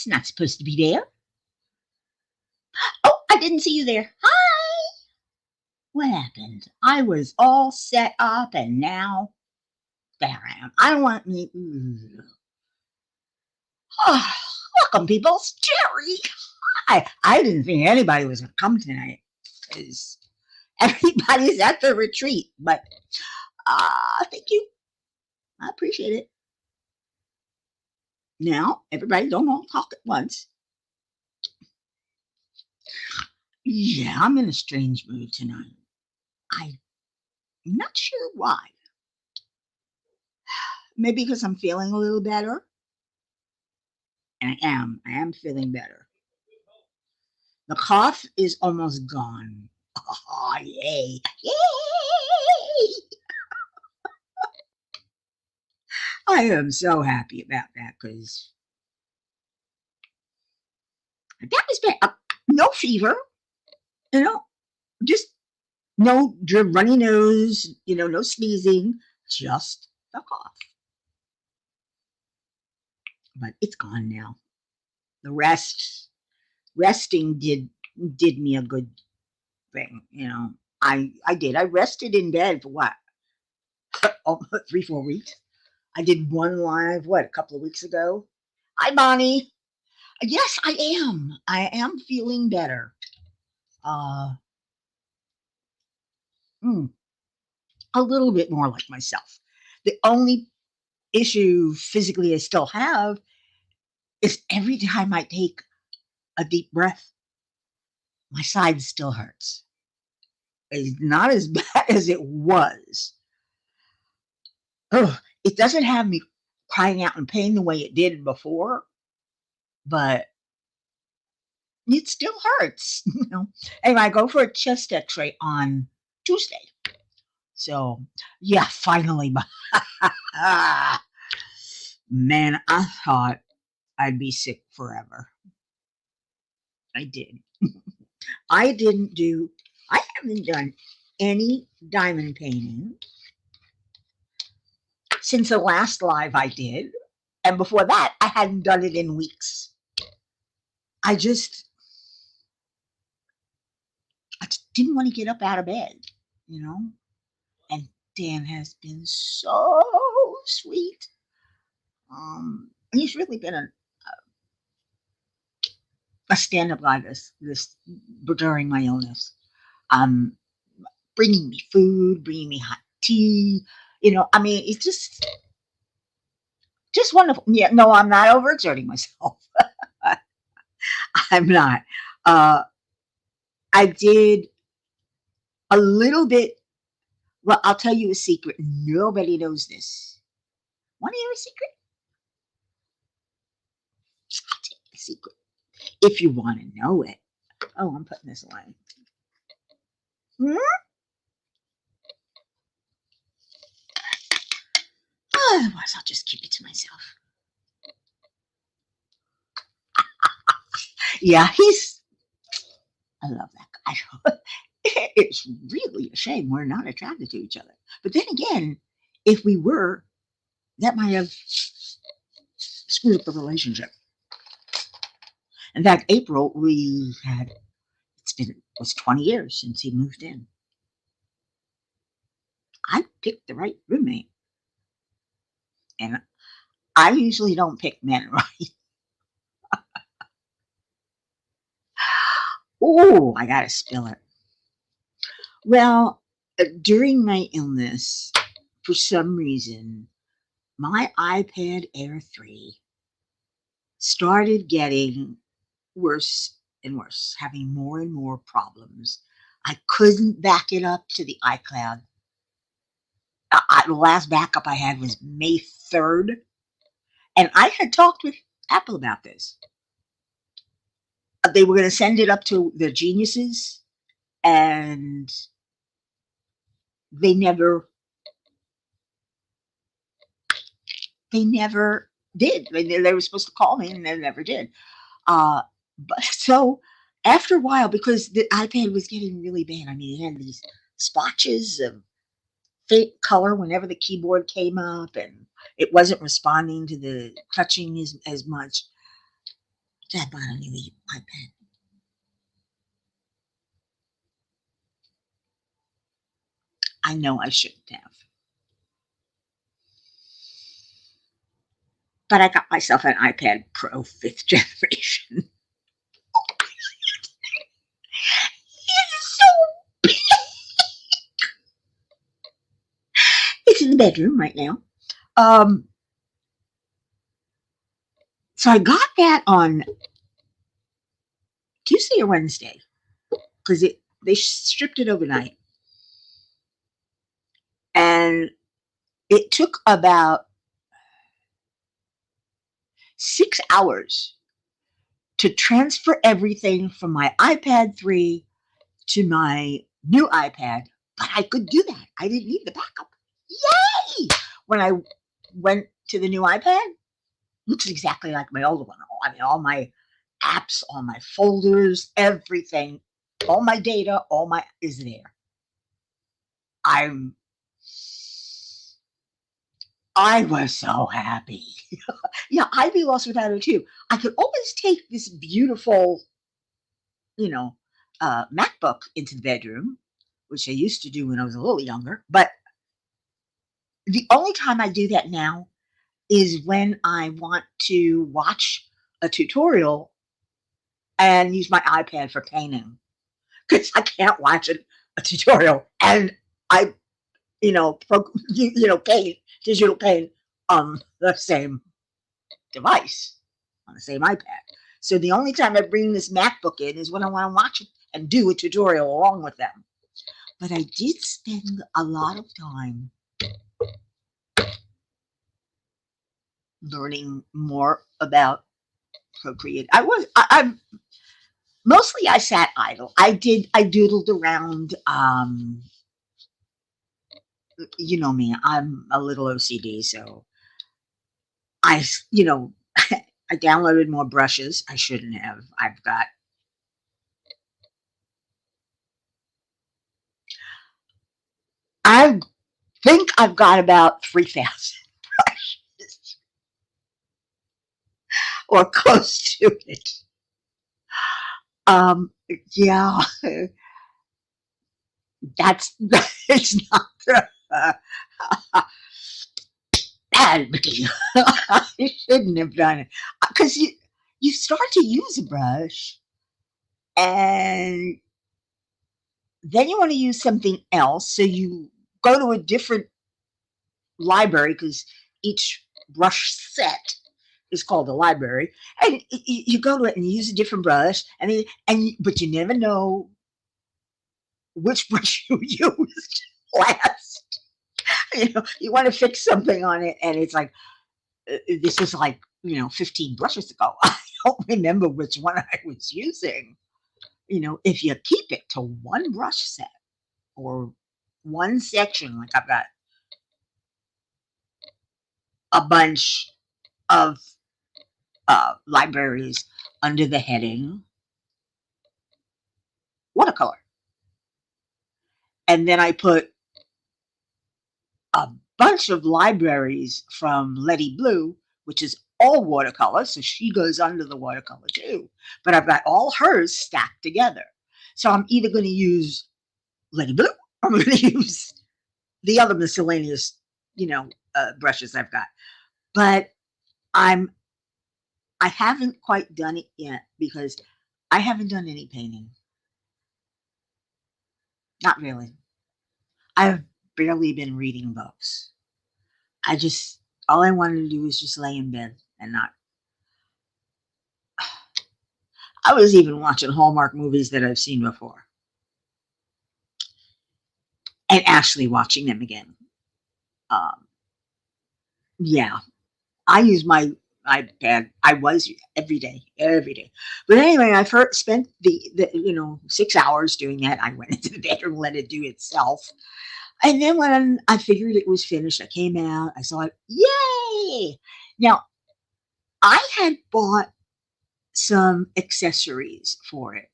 It's not supposed to be there. Oh, I didn't see you there. Hi. What happened? I was all set up and now there I am. I want me. Oh, welcome, people. It's Jerry. I didn't think anybody was going to come tonight because everybody's at the retreat. But thank you. I appreciate it. Now, everybody don't all talk at once. Yeah, I'm in a strange mood tonight. I'm not sure why. Maybe because I'm feeling a little better. And I am feeling better. The cough is almost gone. Oh, yay. Yay! I am so happy about that because that was bad. No fever, just no runny nose, no sneezing, just the cough. But it's gone now. The resting did me a good thing, I did. I rested in bed for what? 3-4 weeks. I did one live, a couple of weeks ago. Hi, Bonnie. Yes, I am. I am feeling better. A little bit more like myself. The only issue physically I still have is every time I take a deep breath, my side still hurts. It's not as bad as it was. Oh, it doesn't have me crying out in pain the way it did before, but it still hurts. Anyway, I go for a chest X-ray on Tuesday. So yeah, finally. Man, I thought I'd be sick forever. I did. I haven't done any diamond painting since the last live I did. And before that, I hadn't done it in weeks. I just didn't want to get up out of bed, And Dan has been so sweet. He's really been a stand-up guy this during my illness. Bringing me food, bringing me hot tea. It's just wonderful. Yeah, no, I'm not overexerting myself. I'm not. I did a little bit. Well, I'll tell you a secret. Nobody knows this. Want to hear a secret? I'll tell you a secret. If you want to know it. Oh, I'm putting this away. Otherwise, I'll just keep it to myself. Yeah, I love that guy. It's really a shame we're not attracted to each other. But then again, if we were, that might have screwed up the relationship. In fact, April, it was 20 years since he moved in. I picked the right roommate. And I usually don't pick men right. Oh, I gotta spill it. Well, during my illness, for some reason, my iPad Air 3 started getting worse and worse, having more and more problems. I couldn't back it up to the iCloud. The last backup I had was May 3rd. And I had talked with Apple about this. They were going to send it up to their geniuses, and they never did. They were supposed to call me, and they never did. But so after a while, because the iPad was getting really bad, it had these splotches of faint color whenever the keyboard came up, and it wasn't responding to the touching as much. I bought a new iPad. I know I shouldn't have. But I got myself an iPad Pro 5th generation. It's so it's in the bedroom right now. Um, so I got that on Tuesday or Wednesday because they stripped it overnight, and it took about 6 hours to transfer everything from my iPad 3 to my new iPad. But I could do that. I didn't need the backup. Yay! When I went to the new iPad, looks exactly like my old one. I mean, all my apps, all my folders, everything, all my data, all my is there. I'm I was so happy. Yeah, I'd be lost without it too. I could always take this beautiful, you know, MacBook into the bedroom, which I used to do when I was a little younger. But the only time I do that now is when I want to watch a tutorial and use my iPad for painting because I can't watch a tutorial and I, paint digital paint on the same device, on the same iPad. So the only time I bring this MacBook in is when I want to watch it and do a tutorial along with them. But I did spend a lot of time learning more about Procreate. I'm mostly I sat idle. I doodled around. You know me, I'm a little OCD, so I, you know, I downloaded more brushes. I shouldn't have. I think I've got about 3,000 brushes or close to it. Um, yeah, that's it's not the bad me. I shouldn't have done it because you start to use a brush and then you want to use something else, so you go to a different library because each brush set is called a library, and you go to it and you use a different brush, but you never know which brush you used last. You want to fix something on it, and it's like this was like 15 brushes ago. I don't remember which one I was using. If you keep it to one brush set or one section, like I've got a bunch of libraries under the heading watercolor. And then I put a bunch of libraries from Letty Blue, which is all watercolor. So she goes under the watercolor too. But I've got all hers stacked together. So I'm either going to use Letty Blue or I'm going to use the other miscellaneous, brushes I've got. But I haven't quite done it yet because I haven't done any painting. Not really. I've barely been reading books. All I wanted to do was just lay in bed and not. I was even watching Hallmark movies that I've seen before and actually watching them again. Um, yeah, I use my iPad. I was every day, every day. But anyway, I first spent the 6 hours doing that. I went into the bedroom, let it do itself. And then when I figured it was finished, I came out, I saw it, yay! Now, I had bought some accessories for it.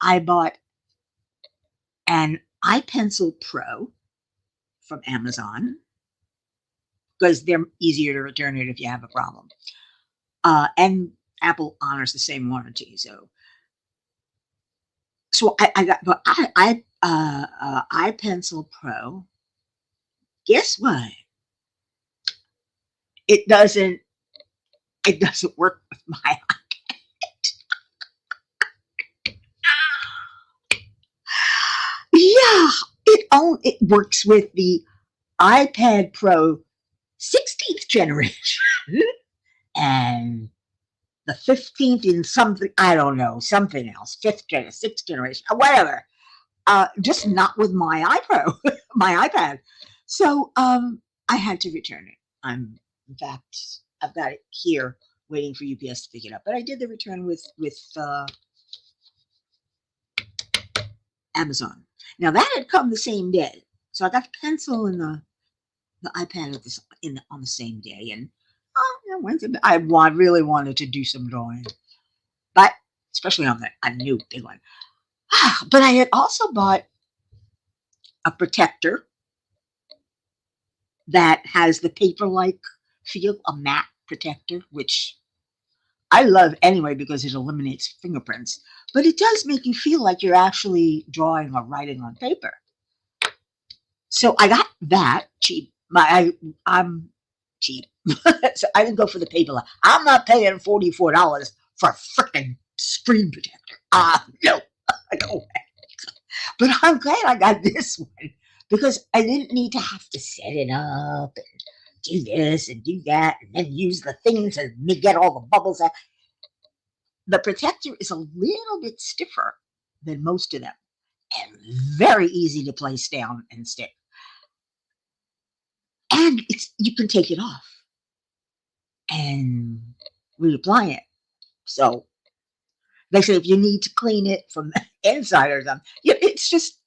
I bought an iPencil Pro from Amazon because they're easier to return it if you have a problem. And Apple honors the same warranty. So I got, but iPencil Pro. Guess what? It doesn't. It doesn't work with my. Yeah, it works with the iPad Pro 16th generation and the 15th in something, I don't know, something else, 6th generation, whatever. Just not with my iPro, my iPad. So I had to return it. In fact, I've got it here waiting for UPS to pick it up. But I did the return with Amazon. Now that had come the same day, so I got the pencil and the iPad at on the same day, and I really wanted to do some drawing, but especially on a new big one. But I had also bought a protector that has the paper-like feel, a matte protector, which I love anyway because it eliminates fingerprints. But it does make you feel like you're actually drawing or writing on paper. So I got that cheap. I'm cheap, so I didn't go for the paper. I'm not paying $44 for a freaking screen protector. No, no. But I'm glad I got this one because I didn't need to have to set it up and do this and do that and then use the things and get all the bubbles out. The protector is a little bit stiffer than most of them and very easy to place down and stick. And you can take it off and reapply it. So they say if you need to clean it from the inside or something, it's just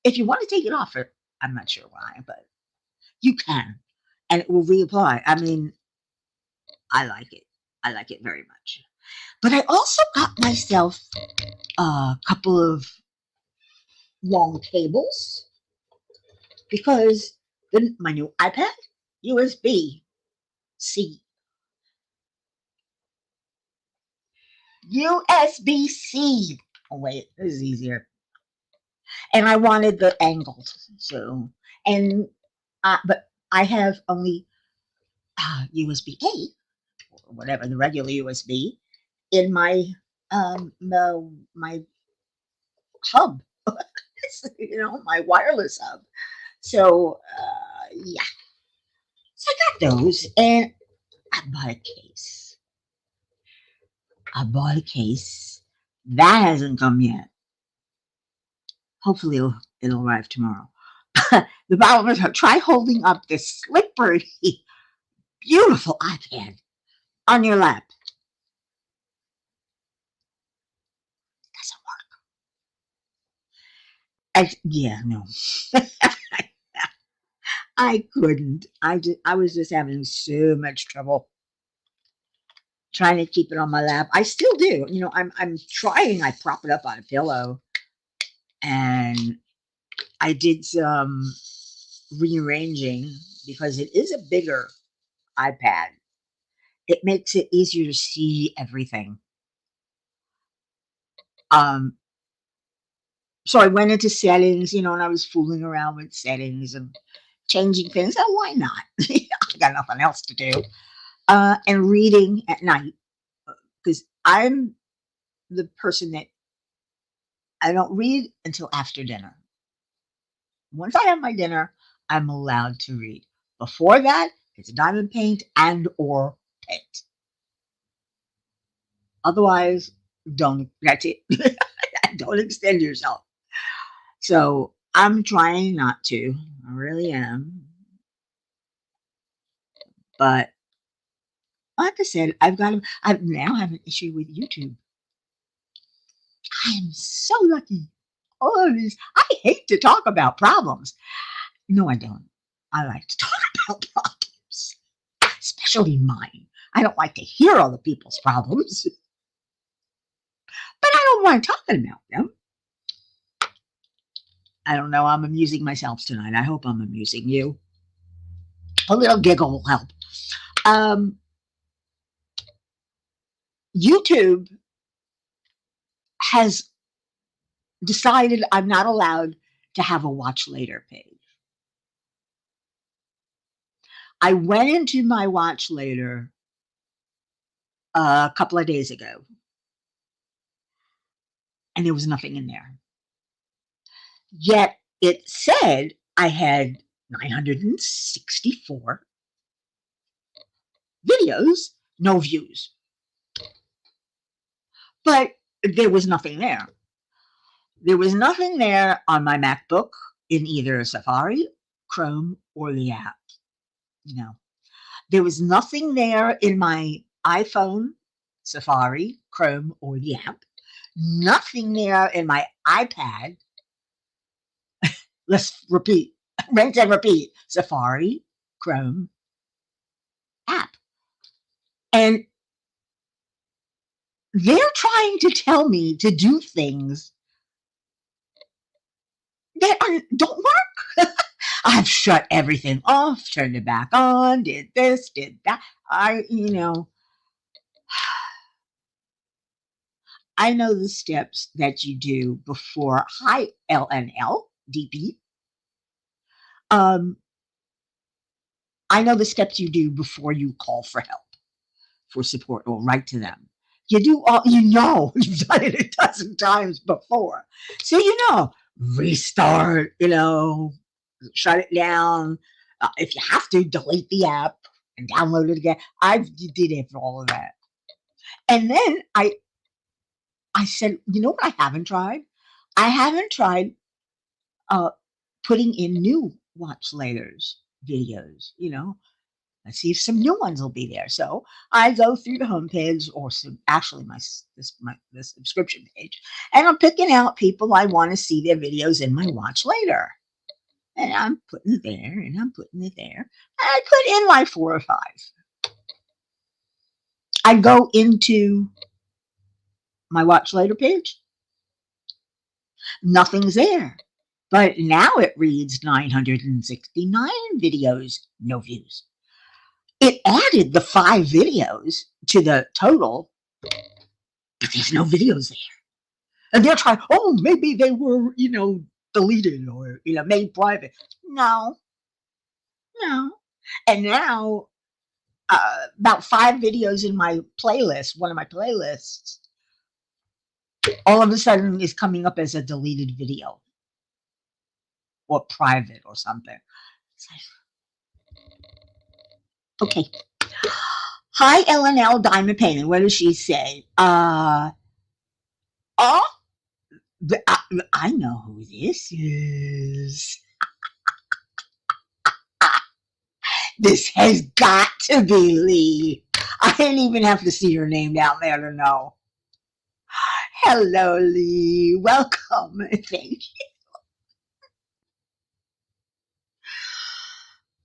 if you want to take it off, I'm not sure why, but you can, and it will reapply. I mean, I like it. I like it very much. But I also got myself a couple of long cables because my new iPad USB-C. USB-C. Oh wait, this is easier. And I wanted the angled, so and but I have only USB-A or whatever the regular USB in my my hub, my wireless hub. So yeah, so I got those, and I bought a case. I bought a case that hasn't come yet. Hopefully, it'll arrive tomorrow. The problem is, try holding up this slippery, beautiful iPad on your lap. Doesn't work. Yeah, no. I couldn't. I was just having so much trouble trying to keep it on my lap. I still do. I'm trying. I prop it up on a pillow, and I did some rearranging because it is a bigger iPad. It makes it easier to see everything. Um, so I went into settings, and I was fooling around with settings and changing things. Oh, why not? I got nothing else to do. And reading at night because I'm the person that I don't read until after dinner. Once I have my dinner, I'm allowed to read. Before that, it's diamond paint and or paint. Otherwise, don't. That's it. Don't extend yourself. So I'm trying not to. I really am. But like I said, I now have an issue with YouTube. I am so lucky. All of these. I hate to talk about problems. No, I don't. I like to talk about problems, especially mine. I don't like to hear other people's problems, but I don't mind talking about them. I don't know. I'm amusing myself tonight. I hope I'm amusing you. A little giggle will help. Um, YouTube has decided I'm not allowed to have a watch later page. I went into my watch later a couple of days ago, and there was nothing in there. Yet it said I had 964 videos, no views. But there was nothing there. There was nothing there on my MacBook in either Safari, Chrome, or the app. There was nothing there in my iPhone, Safari, Chrome, or the app. Nothing there in my iPad. Let's repeat, rinse and repeat. Safari, Chrome, app. And they're trying to tell me to do things that don't work. I've shut everything off, turned it back on, did this, did that. I know the steps that you do before. Hi, LNLDP. I know the steps you do before you call for help, for support, or write to them. You do all, you've done it a dozen times before. So, restart, shut it down. If you have to, delete the app and download it again. I did it for all of that. And then I said, you know what I haven't tried? I haven't tried putting in new watch laters videos, Let's see if some new ones will be there. So I go through the homepage, or actually the subscription page, and I'm picking out people I want to see their videos in my watch later. And I'm putting it there, and I'm putting it there. And I put in like 4 or 5. I go into my watch later page. Nothing's there. But now it reads 969 videos, no views. It added the 5 videos to the total, but there's no videos there. And they're trying, maybe they were, deleted or, made private. No. And now, about 5 videos in my playlist, one of my playlists, all of a sudden is coming up as a deleted video or private or something. Okay. Hi, LNL Diamond Painting. What does she say? I know who this is. This has got to be Lee. I didn't even have to see her name down there to know. Hello, Lee. Welcome. Thank you.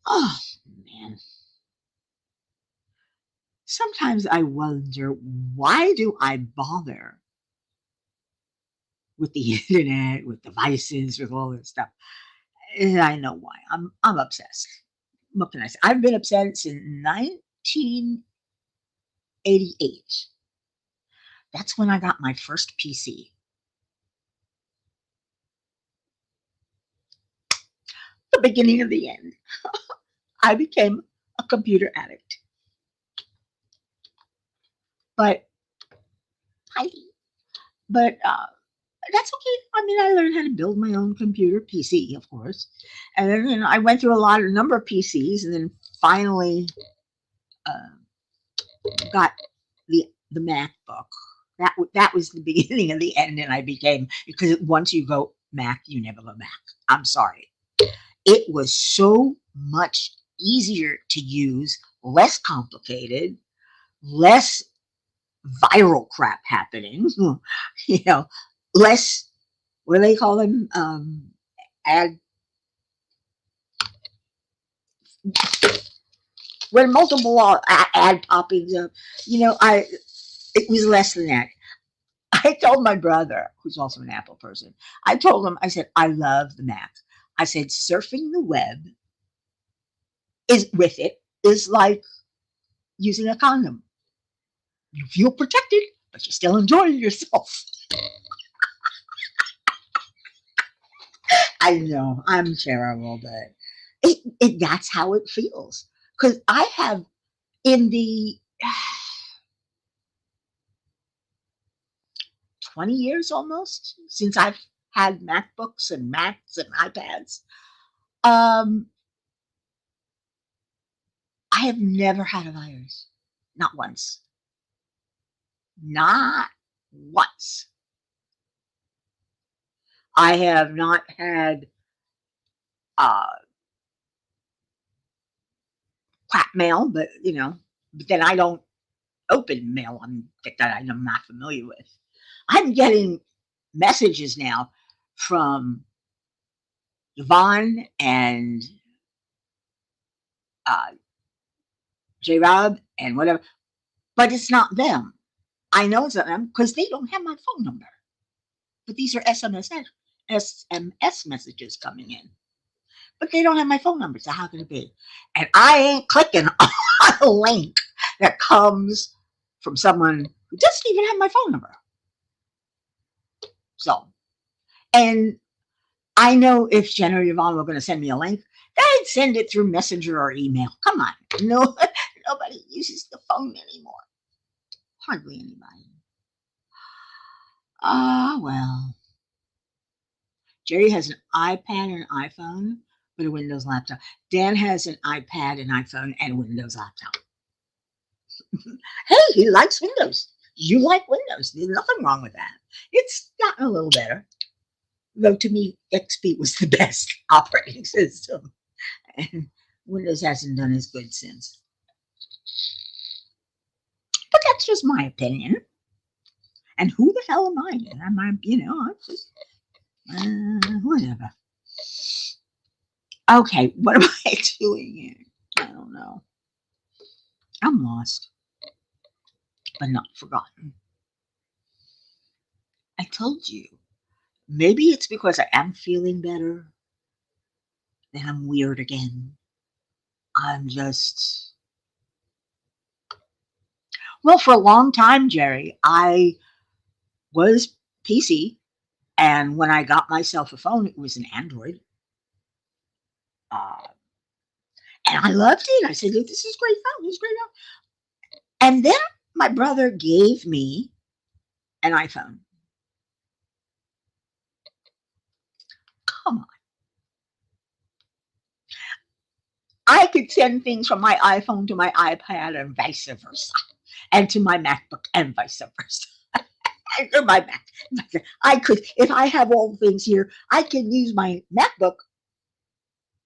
Oh, man. Sometimes I wonder, why do I bother with the internet, with devices, with all this stuff? And I know why. I'm obsessed. What can I say? I've been obsessed since 1988. That's when I got my first PC. The beginning of the end. I became a computer addict. But that's okay. I mean, I learned how to build my own computer PC, of course, and then I went through a number of PCs, and then finally got the MacBook. That was the beginning of the end, and I became, because once you go Mac, you never go back. I'm sorry. It was so much easier to use, less complicated, less viral crap happening, less, what do they call them? When multiple ad popping up, it was less than that. I told my brother, who's also an Apple person, I told him, I said, I love the Mac. I said, surfing the web is like using a condom. You feel protected, but you're still enjoying yourself. I know I'm terrible, but that's how it feels. Because I have in the 20 years almost since I've had MacBooks and Macs and iPads, um, I have never had a virus. Not once. Not once. I have not had uh, crap mail, but but then I don't open mail that I'm not familiar with. I'm getting messages now from Yvonne and uh, J Rob and whatever, but it's not them. I know it's not them because they don't have my phone number. But these are SMS messages coming in. But they don't have my phone number, so how can it be? And I ain't clicking on a link that comes from someone who doesn't even have my phone number. So, and I know if Jen or Yvonne were going to send me a link, they'd send it through Messenger or email. Come on. No, nobody uses the phone anymore. Hardly anybody. Ah, well. Jerry has an iPad and an iPhone, but a Windows laptop. Dan has an iPad, an iPhone, and a Windows laptop. Hey, he likes Windows. You like Windows. There's nothing wrong with that. It's gotten a little better. Though to me, XP was the best operating system. And Windows hasn't done as good since. But that's just my opinion. And who the hell am I? I'm just, whatever. Okay, what am I doing here? I don't know. I'm lost, but not forgotten. I told you. Maybe it's because I am feeling better. Then I'm weird again. I'm just. Well, for a long time, Jerry, I was PC. And when I got myself a phone, it was an Android. Uh, and I loved it. I said, this is great phone. This is great phone. And then my brother gave me an iPhone. Come on. I could send things from my iPhone to my iPad and vice versa, and to my MacBook and vice versa. Or my Mac. I could, if I have all the things here, I can use my MacBook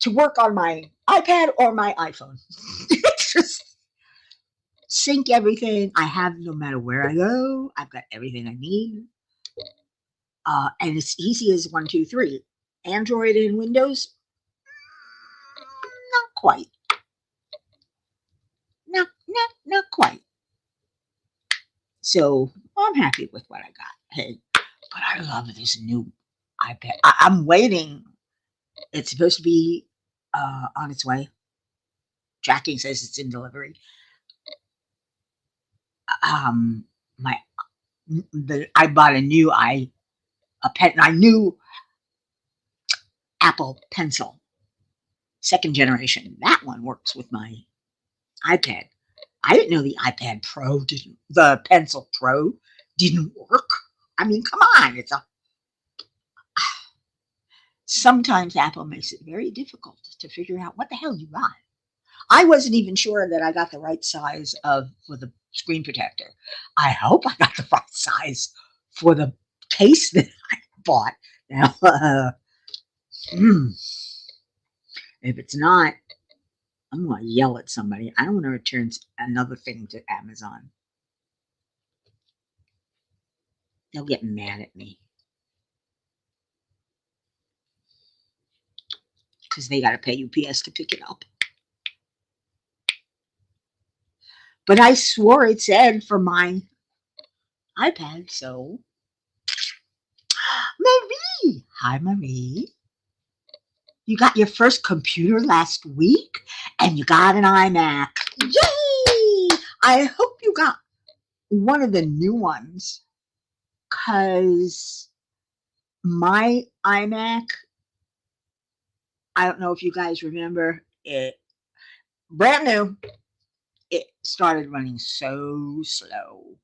to work on my iPad or my iPhone. Just sync everything. I have no matter where I go. I've got everything I need. And it's easy as 1, 2, 3. Android and Windows, not quite. Not quite. So I'm happy with what I got. Hey, but I love this new iPad. I'm waiting. It's supposed to be on its way. Tracking says it's in delivery. My I bought a new Apple Pencil, 2nd generation. That one works with my iPad. I didn't know the Pencil Pro didn't work. I mean, come on, sometimes Apple makes it very difficult to figure out what the hell you got. I wasn't even sure that I got the right size for the screen protector. I hope I got the right size for the case that I bought. Now, if it's not, I'm going to yell at somebody. I don't want to return another thing to Amazon. They'll get mad at me. Because they got to pay UPS to pick it up. But I swore it said for my iPad, so. Marie! Hi, Marie. You got your first computer last week, and you got an iMac. Yay! I hope you got one of the new ones, because my iMac, I don't know if you guys remember it, brand new, it started running so slow.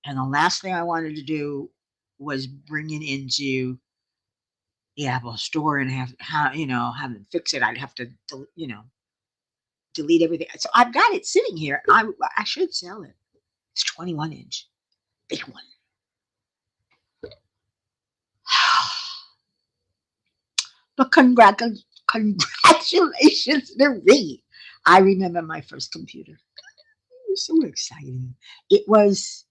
And the last thing I wanted to do was bring it into the Apple Store and have them fix it. I'd have to, delete everything. So I've got it sitting here. I should sell it. It's 21-inch, big one. But congratulations to me. I remember my first computer. It was so exciting. It was,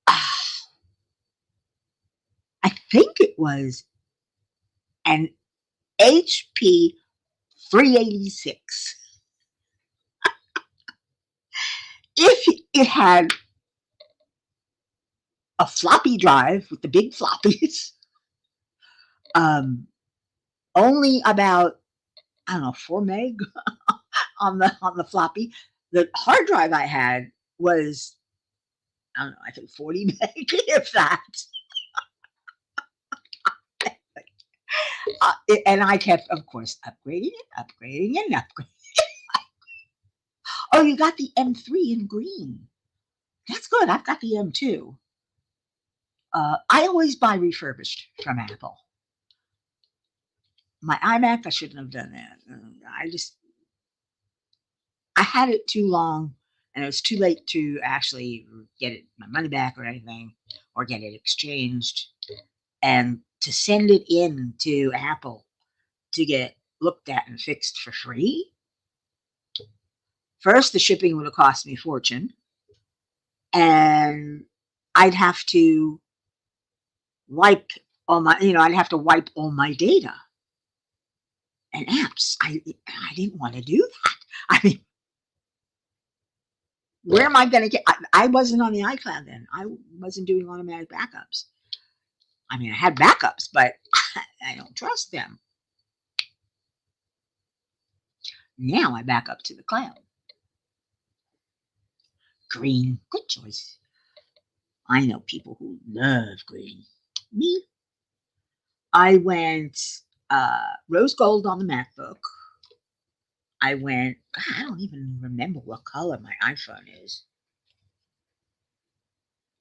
ah, I think it was an HP 386. If it had a floppy drive with the big floppies, um, only about, I don't know, 4 meg on the floppy. The hard drive I had was, I don't know, I think 40 meg, if that. And I kept, of course, upgrading and upgrading. Oh, you got the M3 in green. That's good. I've got the M2. I always buy refurbished from Apple. My iMac, I shouldn't have done that. I had it too long, and it was too late to actually get my money back or anything, or get it exchanged, and to send it in to Apple to get looked at and fixed for free. First, the shipping would have cost me a fortune, and I'd have to wipe I'd have to wipe all my data and apps. I didn't want to do that. I mean, where am I going to get? I wasn't on the iCloud then. I wasn't doing automatic backups. I mean, I had backups, but I don't trust them. Now I back up to the cloud. Green, good choice. I know people who love green. Me, I went rose gold on the MacBook. I went, God, I don't even remember what color my iPhone is.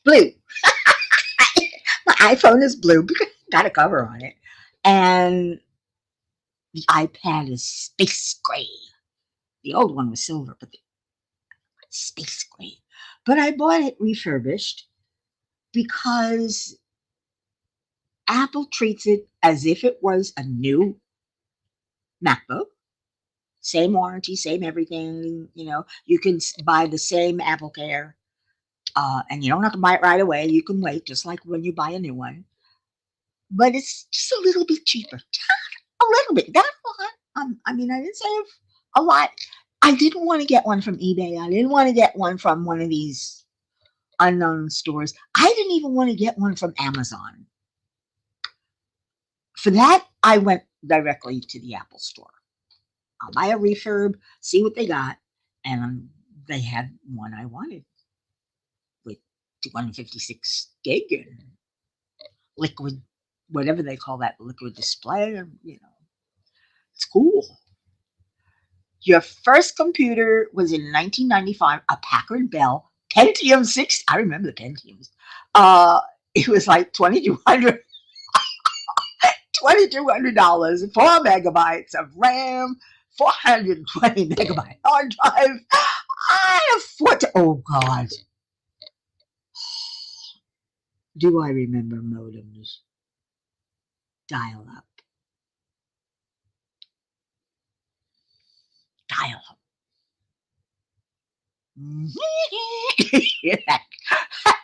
Blue. My iPhone is blue because it's got a cover on it. And the iPad is space gray. The old one was silver, but the space gray. But I bought it refurbished because Apple treats it as if it was a new MacBook. Same warranty, same everything. You can buy the same Apple Care, and you don't have to buy it right away. You can wait, just like when you buy a new one. But it's just a little bit cheaper, a little bit. Not a lot. I mean, I didn't save a lot. I didn't want to get one from eBay. I didn't want to get one from one of these unknown stores. I didn't even want to get one from Amazon. For that, I went directly to the Apple Store. I'll buy a refurb, see what they got, and they had one I wanted with 256 gig and liquid, whatever they call that, liquid display. It's cool. Your first computer was in 1995, a Packard Bell Pentium 6. I remember the Pentiums. It was like $2,200, 4 megabytes of RAM, 420 megabyte hard drive. I afford to. Oh God, do I remember modems? Dial up. Dial up. Hear that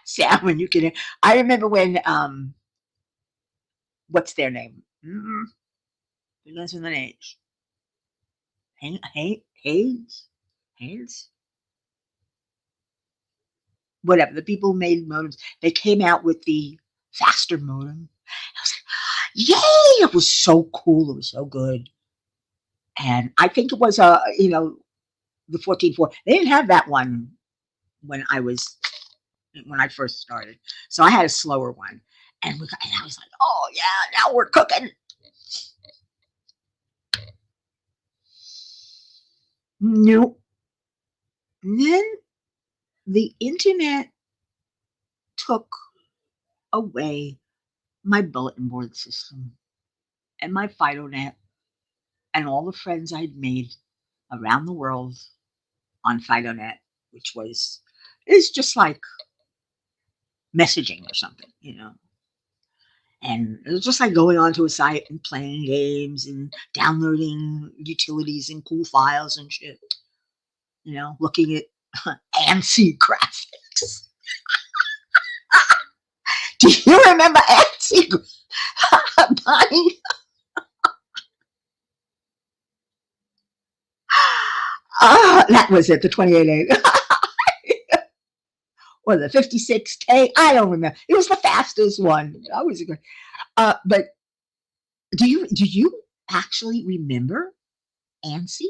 sound when you can. I remember when what's their name? Begins with an H. Hayes? Whatever. The people who made modems, they came out with the faster modem. I was like, yay! It was so cool. It was so good. And I think it was the 14.4. They didn't have that one when I first started. So I had a slower one. And I was like, oh yeah, now we're cooking. Nope. And then the internet took away my bulletin board system and my FidoNet and all the friends I'd made around the world on FidoNet, which is just like messaging or something, you know. And it was just like going onto a site and playing games and downloading utilities and cool files and shit, you know, looking at ANSI graphics. Do you remember ANSI? Bonnie? That was it, the 28A. Or the 56K. I don't remember. It was the fastest one. I was good. But do you actually remember ANSI?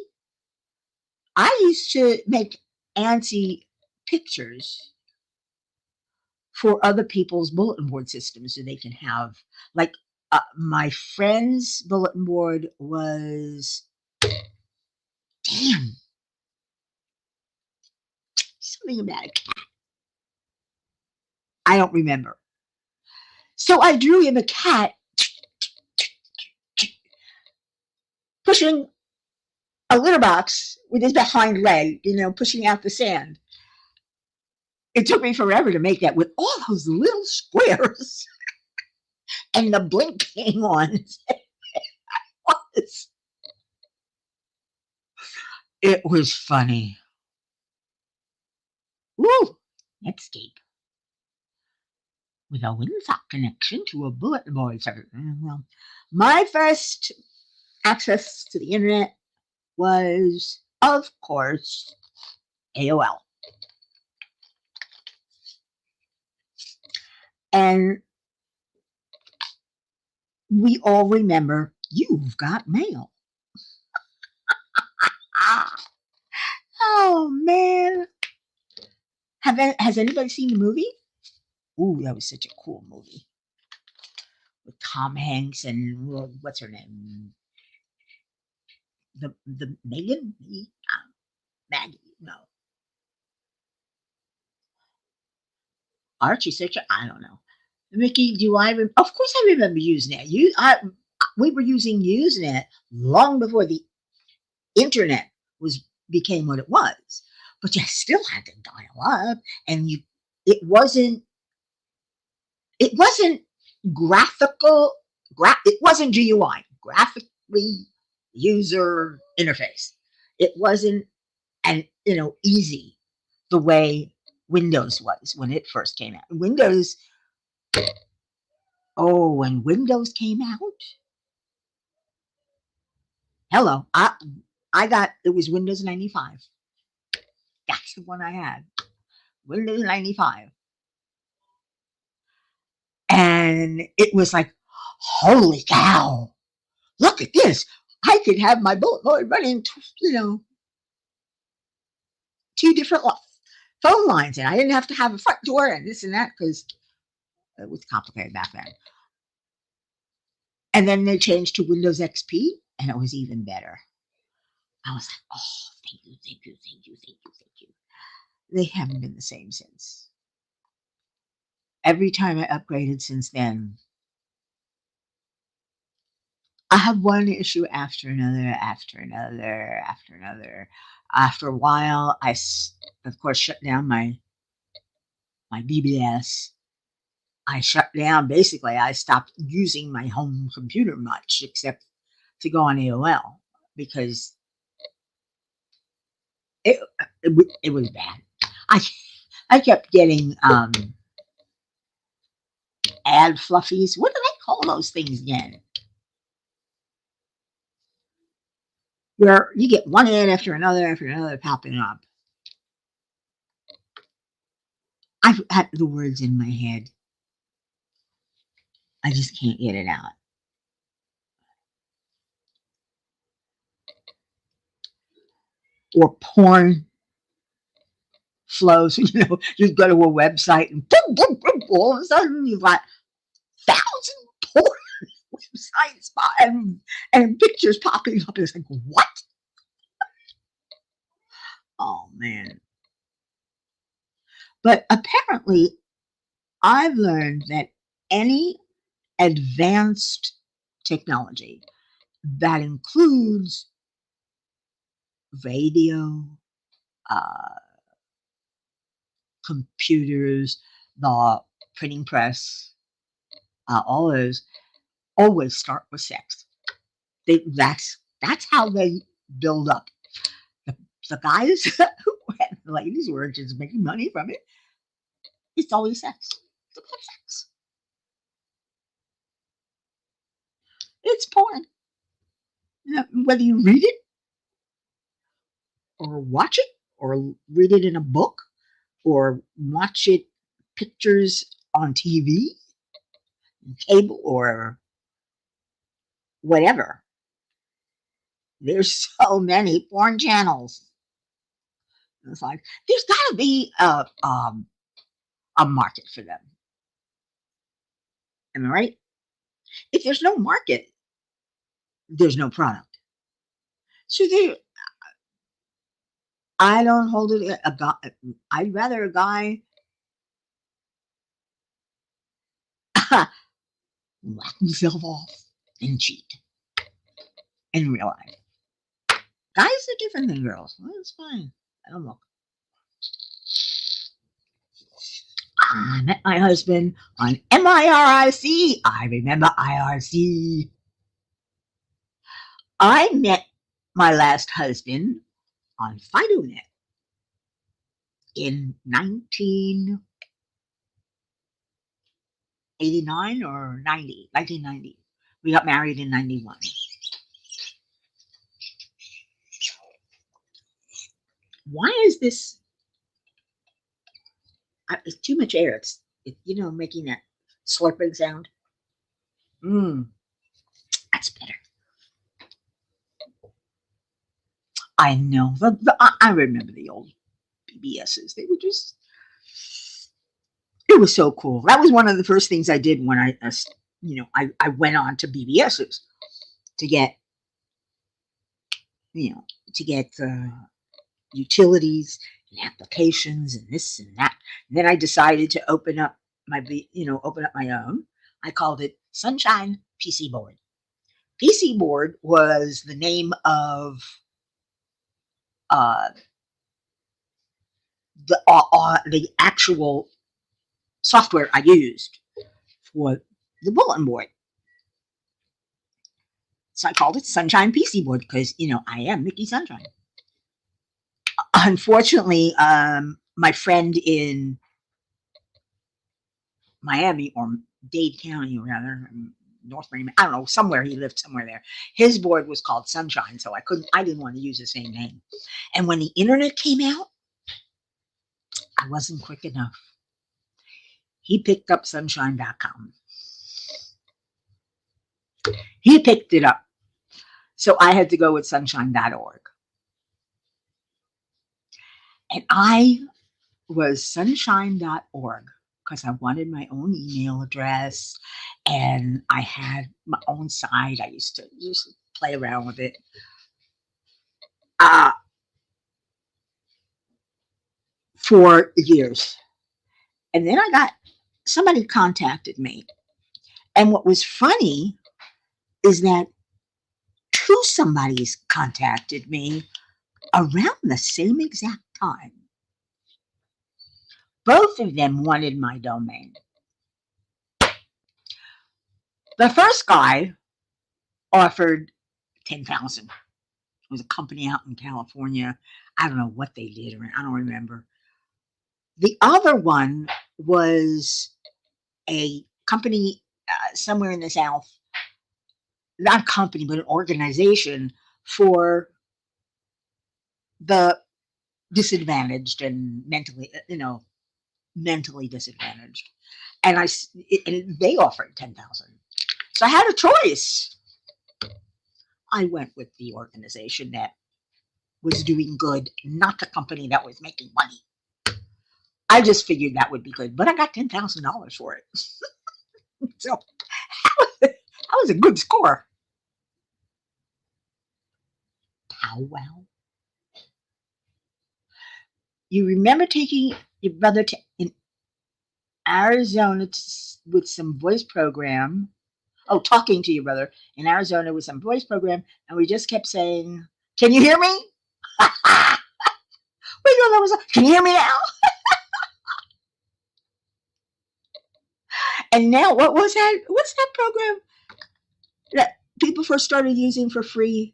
I used to make ANSI pictures for other people's bulletin board systems so they can have like my friend's bulletin board was damn something about a cat. I don't remember. So I drew him a cat pushing a litter box with his behind leg, you know, pushing out the sand. It took me forever to make that with all those little squares and the blinking ones. It was funny. Woo! Netscape with a WinSock connection to a bulletin board server. Well, my first access to the internet was, of course, AOL. And we all remember You've Got Mail. Ah, oh, man. Has anybody seen the movie? Ooh, that was such a cool movie with Tom Hanks and what's her name? The Megan? Maggie? No. Archie Searcher? I don't know. Mickey, of course I remember Usenet. We were using Usenet long before the internet was became what it was. But you still had to dial up, and it wasn't it wasn't graphical. It wasn't GUI, graphically user interface. It wasn't easy the way Windows was when it first came out. When Windows came out, hello, I got it was Windows 95. That's the one I had, Windows 95, and it was like, holy cow! Look at this. I could have my bullet board running, two different phone lines, and I didn't have to have a front door and this and that because it was complicated back then. And then they changed to Windows XP, and it was even better. I was like, oh, thank you, thank you, thank you, thank you, thank you. They haven't been the same since. Every time I upgraded since then, I have one issue after another, after another, after another. After a while, of course, shut down my BBS. I shut down. Basically, I stopped using my home computer much, except to go on AOL because it it was bad. I I kept getting ad fluffies. What do they call those things again? Where you get one ad after another popping up. I've had the words in my head. I just can't get it out. or porn flows. You know, you go to a website and boom, boom, boom, all of a sudden you've got thousand porn websites and pictures popping up. It's like, what? Oh man. But apparently, I've learned that any advanced technology that includes radio, uh, computers, the printing press, all those always start with sex. That's how they build up. The, the guys and the ladies who are just making money from it, it's always sex. It's about sex. It's porn. You know, whether you read it or watch it or read it in a book or watch it pictures on TV, cable, or whatever. There's so many porn channels. It's like there's got to be a market for them. Am I right? If there's no market, there's no product. So there, I don't hold it a guy. I'd rather a guy whack himself off and cheat in real life. Guys are different than girls. Well, it's fine. I don't know. I met my husband on MIRIC. I remember IRC. I met my last husband on FidoNet in 1989 or 90, 1990. We got married in 91. Why is this? It's too much air. It's making that slurping sound. Mmm, that's better. I know. I remember the old BBSs. They were just. It was so cool. That was one of the first things I did when I went on to BBSs to get you know to get utilities and applications and this and that. And then I decided to open up my own. I called it Sunshine PC Board. PC Board was the name of uh, the actual software I used for the bulletin board. So I called it Sunshine PC Board because I am Mickey Sunshine. Unfortunately, my friend in Miami or Dade County, rather, North Miami, I don't know, somewhere he lived somewhere there. His board was called Sunshine, so I didn't want to use the same name. And when the internet came out, I wasn't quick enough. He picked up sunshine.com. He picked it up. So I had to go with sunshine.org. And I was sunshine.org because I wanted my own email address and I had my own site. I used to just play around with it. For years. And then somebody contacted me. And what was funny is that two somebodies contacted me around the same exact time. Both of them wanted my domain. The first guy offered 10,000. It was a company out in California. I don't know what they did. I don't remember. The other one was a company somewhere in the South. Not a company, but an organization for the disadvantaged and mentally disadvantaged. And they offered 10,000. So I had a choice. I went with the organization that was doing good, not the company that was making money. I just figured that would be good, but I got $10,000 for it. So that was a good score. Powwow. You remember taking your brother to in Arizona with some voice program? Oh, talking to your brother in Arizona with some voice program, and we just kept saying, "Can you hear me?" We thought that was. Can you hear me now? And now, what was that? What's that program that people first started using for free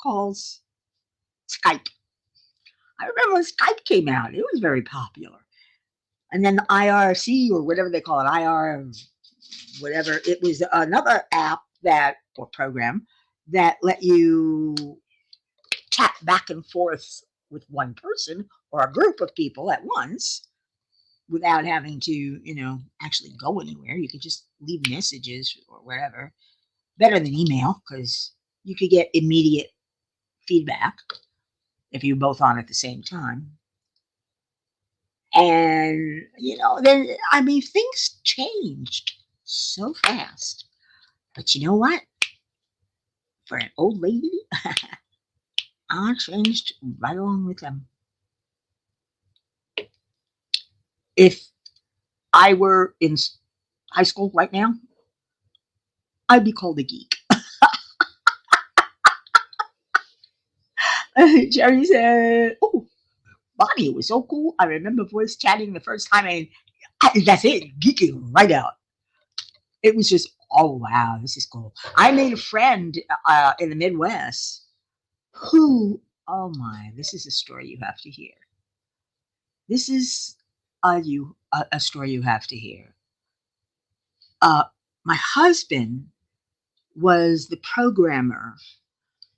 calls? Skype. I remember when Skype came out; it was very popular. And then the IRC or whatever they call it, IR, whatever. It was another app that or program that let you chat back and forth with one person or a group of people at once without having to, actually go anywhere. You could just leave messages or whatever. Better than email because you could get immediate feedback if you're both on at the same time. And, then, I mean, things changed so fast. But you know what? For an old lady, I changed right along with them. If I were in high school right now, I'd be called a geek. Jerry said, "Oh, Bonnie, it was so cool. I remember voice chatting the first time, and that's it, geeking right out. It was just, oh, wow, this is cool." I made a friend in the Midwest who, oh my, this is a story you have to hear. This is a story you have to hear. Uh, my husband was the programmer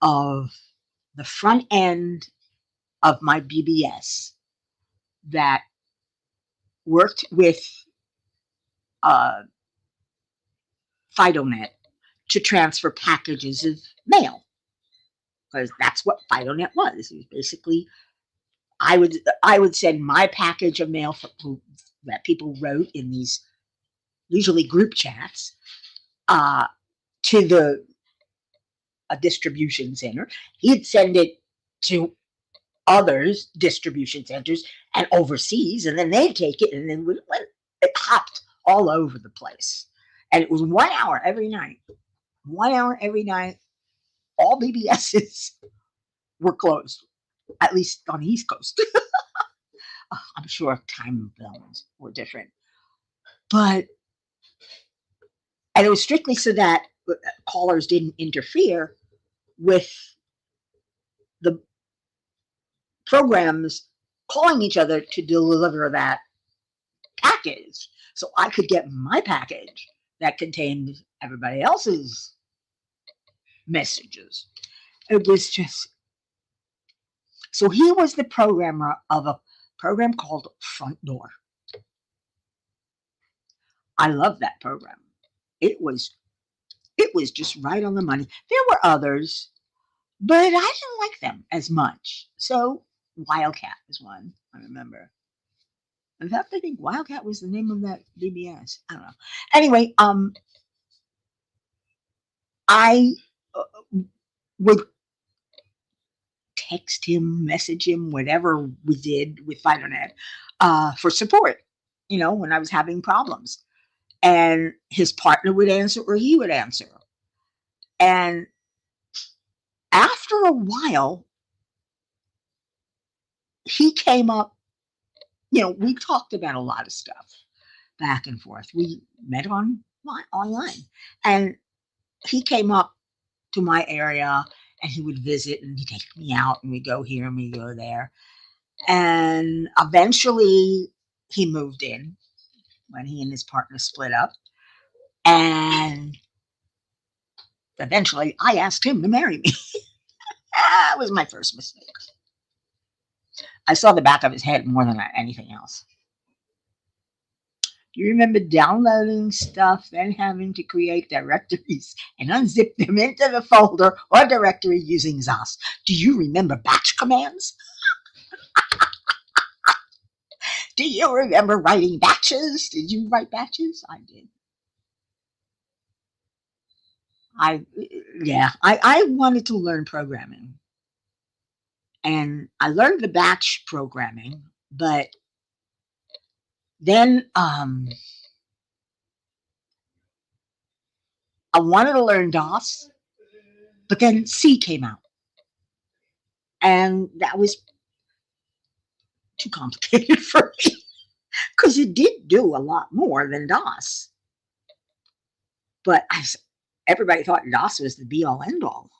of the front end of my BBS that worked with uh, FidoNet to transfer packages of mail because that's what FidoNet was. It was basically I would send my package of mail that people wrote in these usually group chats uh, to a distribution center. He'd send it to others distribution centers and overseas, and then they'd take it, and then it hopped all over the place. And it was 1 hour every night. 1 hour every night. All BBSs were closed, at least on the East Coast. I'm sure time zones were different, but and it was strictly so that callers didn't interfere with the programs calling each other to deliver that package. So I could get my package that contained everybody else's messages. It was just so he was the programmer of a program called Front Door. I love that program. It was just right on the money. There were others, but I didn't like them as much. So Wildcat was one I remember. In fact, I think Wildcat was the name of that BBS. I don't know. Anyway, I would text him, message him, whatever we did with FidoNet for support. When I was having problems, and his partner would answer or he would answer. And after a while, he came up. We talked about a lot of stuff back and forth. We met online, and he came up to my area, and he would visit, and he'd take me out, and we go here and we go there. And eventually, he moved in when he and his partner split up, and eventually, I asked him to marry me. That was my first mistake. I saw the back of his head more than anything else. You remember downloading stuff and having to create directories and unzip them into the folder or directory using ZOS. Do you remember batch commands? Do you remember writing batches? Did you write batches? I did. I yeah, I wanted to learn programming. And I learned the batch programming, but then I wanted to learn DOS, but then C came out, and that was too complicated for me because it did do a lot more than DOS. But everybody thought DOS was the be all end all,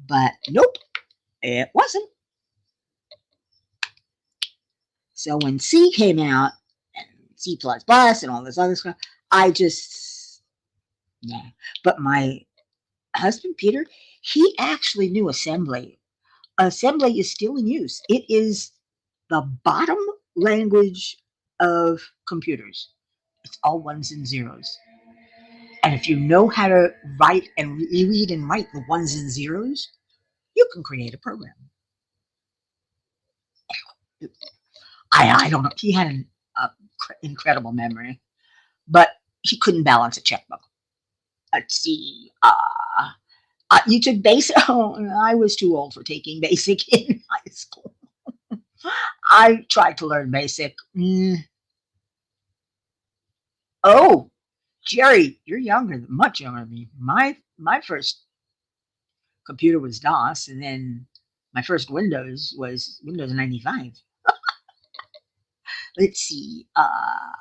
but nope, it wasn't. So when C came out and C plus plus and all this other stuff, I just yeah. But my husband Peter, he actually knew assembly. Assembly is still in use. It is the bottom language of computers. It's all ones and zeros. And if you know how to write and read and write the ones and zeros, you can create a program. I don't know. He had an incredible memory, but he couldn't balance a checkbook. Let's see. You took basic. Oh, I was too old for taking basic in high school. I tried to learn basic. Oh, Jerry, you're younger, much younger than me. My first computer was DOS, and then my first Windows was Windows 95. Let's see. Ah,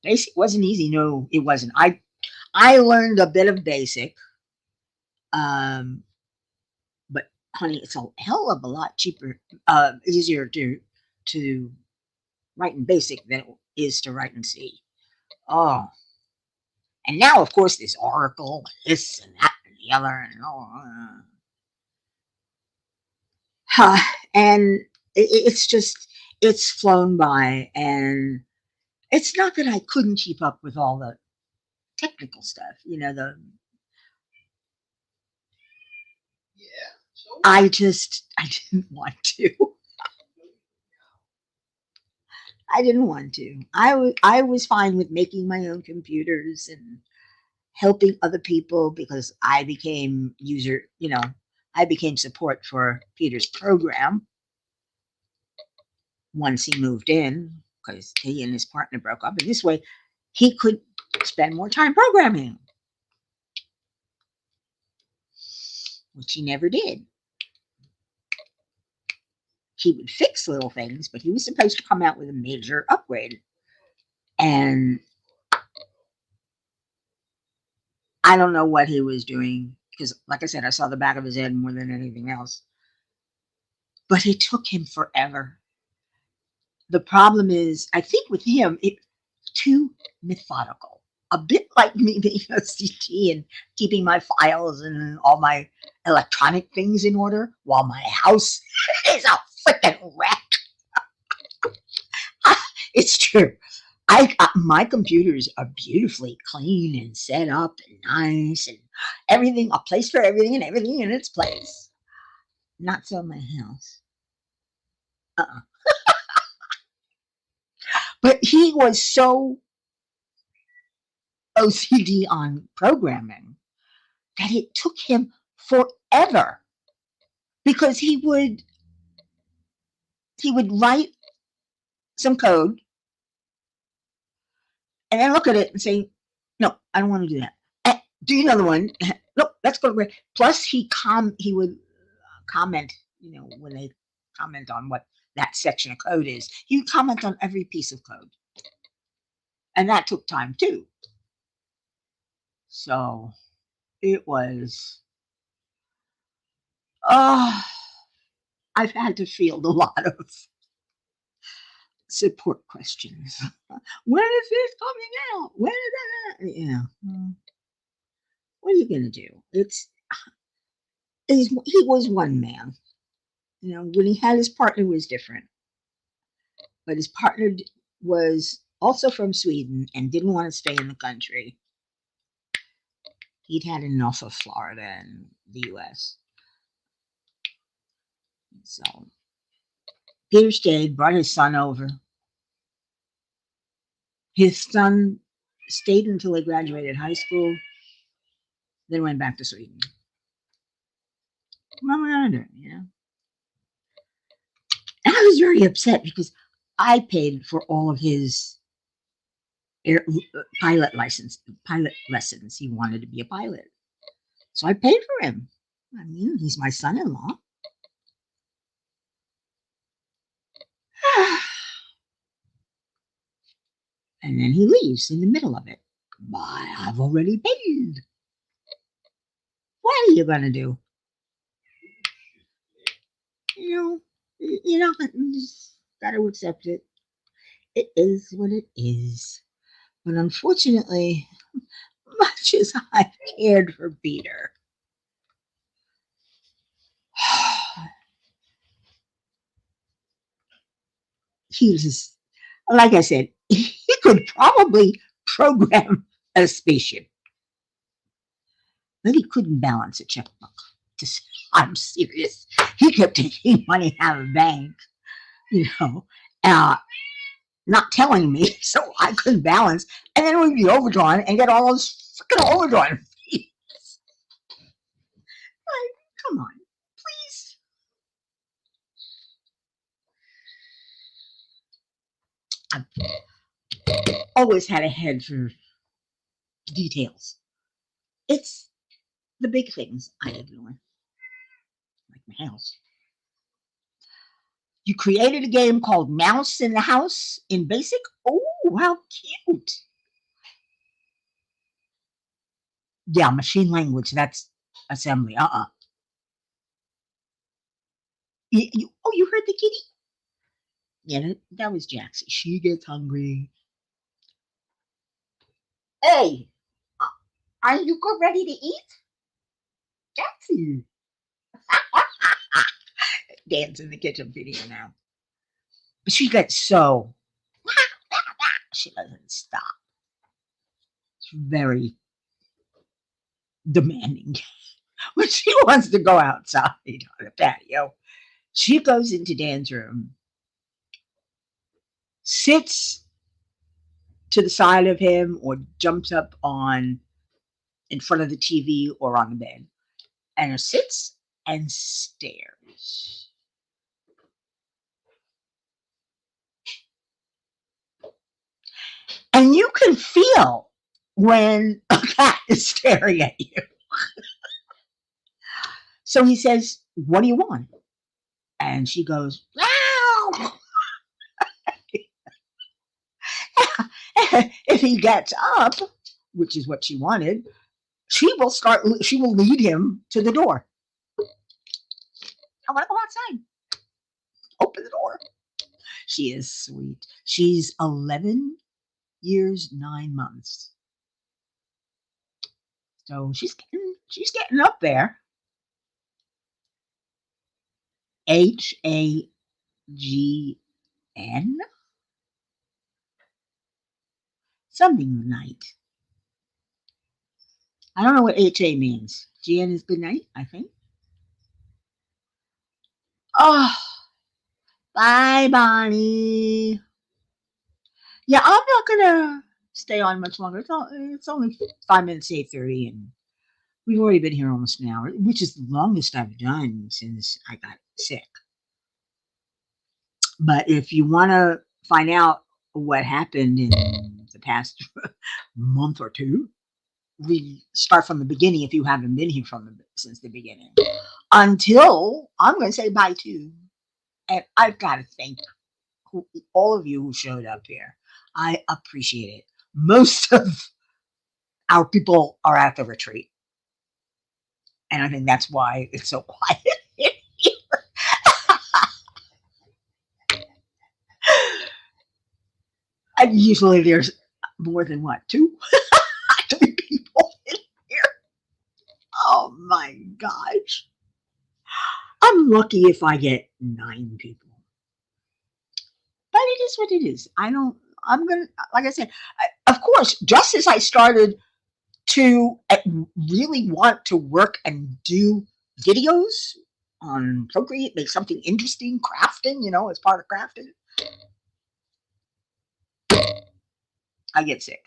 Basic wasn't easy. No, it wasn't. I learned a bit of Basic, um, but honey, it's a hell of a lot cheaper, easier to write in Basic than it is to write in C. Oh, and now of course there's Oracle, this and that and the other, and oh, and it's just it's flown by, and it's not that I couldn't keep up with all the technical stuff, the I didn't want to. I didn't want to. I was fine with making my own computers and helping other people because I became support for Peter's program once he moved in because he and his partner broke up, and this way he could spend more time programming, which he never did. He would fix little things, but he was supposed to come out with a major upgrade. And I don't know what he was doing because, like I said, I saw the back of his head more than anything else. But it took him forever. The problem is, I think with him, it's too methodical. A bit like me being a CT and keeping my files and all my electronic things in order while my house is a freaking wreck. It's true. My computers are beautifully clean and set up and nice and everything, a place for everything and everything in its place. Not so my house. Uh-uh. But he was so OCD on programming that it took him forever because he would write some code and then look at it and say, "No, I don't want to do that." Do another one. Nope, let's go to plus he would comment, when they comment on what that section of code is, he would comment on every piece of code, and that took time too. So it was. Oh, I've had to field a lot of support questions. When is this coming out? When is that? Yeah. What are you gonna do? He was one man. You know, when he had his partner it was different, but his partner was also from Sweden and didn't want to stay in the country. He'd had enough of Florida and the U.S. So Peter stayed, brought his son over. His son stayed until he graduated high school, then went back to Sweden. What am I gonna do? You know? And I was very upset because I paid for all of his air, pilot lessons. He wanted to be a pilot, so I paid for him. I mean, he's my son-in-law. And then he leaves in the middle of it. But I've already paid. What are you gonna do? You just gotta accept it. It is what it is. But unfortunately, much as I cared for Peter, he was just, like I said, he could probably program a spaceship, but he couldn't balance a checkbook. Just, I'm serious. He kept taking money out of the bank, you know, uh, not telling me, so I couldn't balance, and then we'd be overdrawn and get all those freaking overdrawn fees. Like, come on, please. I've always had a head for details. It's the big things I ignore, like my house. You created a game called Mouse in the House in Basic? Oh, how cute. Yeah, machine language, that's assembly. Oh, you heard the kitty? Yeah, that was Jaxie. She gets hungry. Hey, uh, are you ready to eat? Jaxie. Dan's in the kitchen feeding her now. But she gets so, she doesn't stop. It's very demanding. When she wants to go outside on the patio, she goes into Dan's room, sits to the side of him, or jumps up on in front of the TV or on the bed, and sits and stares. And you can feel when a cat is staring at you. So he says, "What do you want?" And she goes, "Meow." If he gets up, which is what she wanted, she will lead him to the door. I want to go outside. Open the door. She is sweet. She's 11 years, 9 months. So she's getting up there. Hagn, something night. I don't know what HA means. GN is good night, I think. Oh, bye, Bonnie. Yeah, I'm not gonna stay on much longer. It's only 5 minutes to 8:30, and we've already been here almost an hour, which is the longest I've done since I got sick. But if you want to find out what happened in the past month or two, we start from the beginning if you haven't been here since the beginning. Until I'm going to say bye too. And I've got to thank all of you who showed up here. I appreciate it. Most of our people are at the retreat. And I think that's why it's so quiet in here. And usually there's more than what, two? 3 people in here. Oh my gosh. I'm lucky if I get 9 people. But it is what it is. I'm going to, like I said, of course, just as I started to really want to work and do videos on Procreate, make something interesting, crafting, as part of crafting, I get sick.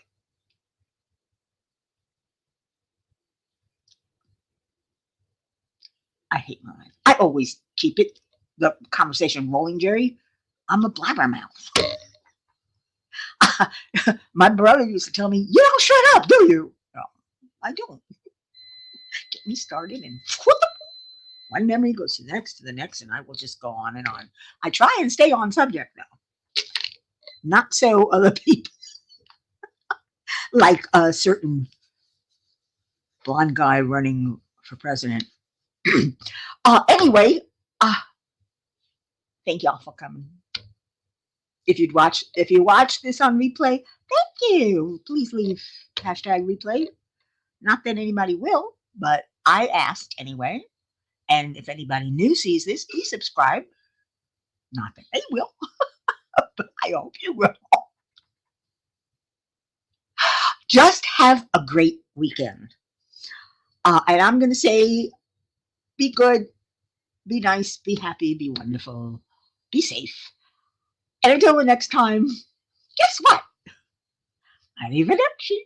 I hate my life. I always keep the conversation rolling, Jerry. I'm a blabbermouth. My brother used to tell me, "You don't shut up, do you?" No, I don't. Get me started, and one memory goes to the next, and I will just go on and on. I try and stay on subject, though. Not so other people, like a certain blonde guy running for president. Anyway, uh, thank y'all for coming. If you watch this on replay, thank you. Please leave #replay. Not that anybody will, but I asked anyway. And if anybody new sees this, please subscribe. Not that they will, but I hope you will. Just have a great weekend. And I'm going to say, be good, be nice, be happy, be wonderful, be safe. And until the next time, guess what? Arrivederci.